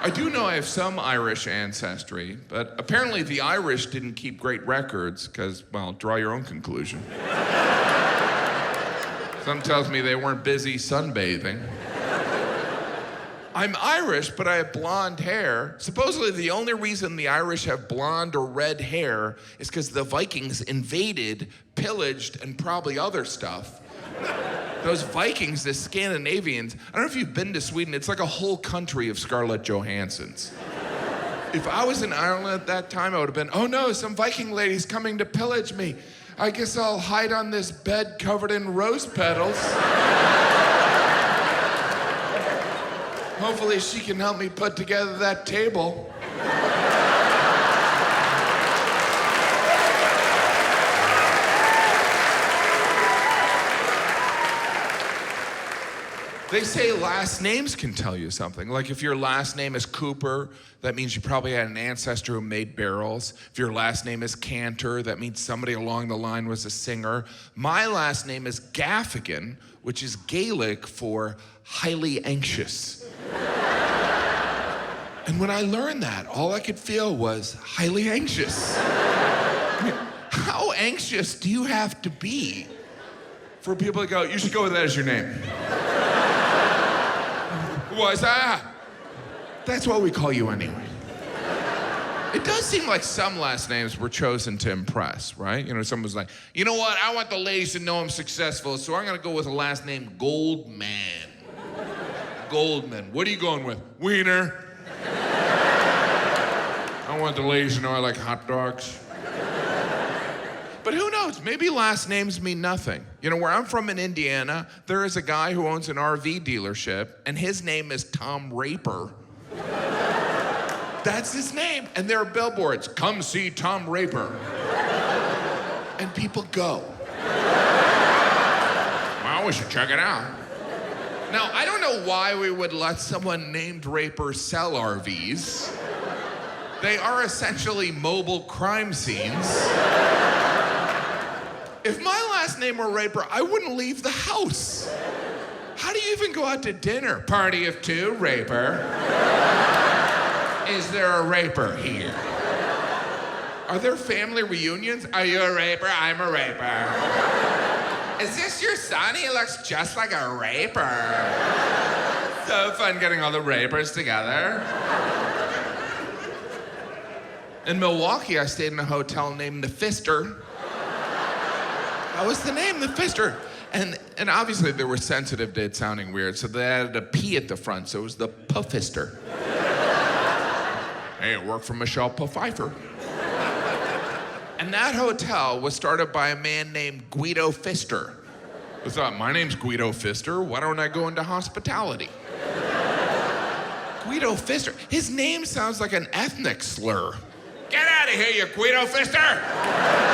I do know I have some Irish ancestry, but apparently the Irish didn't keep great records because, well, draw your own conclusion. Some tells me they weren't busy sunbathing. I'm Irish, but I have blonde hair. Supposedly the only reason the Irish have blonde or red hair is because the Vikings invaded, pillaged, and probably other stuff. Those Vikings, the Scandinavians, I don't know if you've been to Sweden, it's like a whole country of Scarlett Johanssons. If I was in Ireland at that time, I would have been, oh no, some Viking lady's coming to pillage me. I guess I'll hide on this bed covered in rose petals. Hopefully she can help me put together that table. They say last names can tell you something. Like if your last name is Cooper, that means you probably had an ancestor who made barrels. If your last name is Cantor, that means somebody along the line was a singer. My last name is Gaffigan, which is Gaelic for highly anxious. And when I learned that, all I could feel was highly anxious. I mean, how anxious do you have to be for people to go, you should go with that as your name? Was that? That's what we call you anyway. It does seem like some last names were chosen to impress, right? You know, someone's like, you know what? I want the ladies to know I'm successful, so I'm gonna go with a last name Goldman. Goldman. What are you going with? Wiener. I want the ladies to know I like hot dogs. But who knows? Maybe last names mean nothing. You know, where I'm from in Indiana, there is a guy who owns an RV dealership, and his name is Tom Raper. That's his name. And there are billboards, come see Tom Raper. And people go. Well, we should check it out. Now, I don't know why we would let someone named Raper sell RVs. They are essentially mobile crime scenes. If my last name were Raper, I wouldn't leave the house. How do you even go out to dinner? Party of two, Raper. Is there a Raper here? Are there family reunions? Are you a Raper? I'm a Raper. Is this your son? He looks just like a Raper. So fun getting all the Rapers together. In Milwaukee, I stayed in a hotel named The Fister. That was the name, The Fister. And obviously they were sensitive to it sounding weird, so they added a P at the front, so it was the Puffister. Hey, it worked for Michelle Pfeiffer. And that hotel was started by a man named Guido Fister. I thought, my name's Guido Fister, why don't I go into hospitality? Guido Fister, his name sounds like an ethnic slur. Get out of here, you Guido Fister!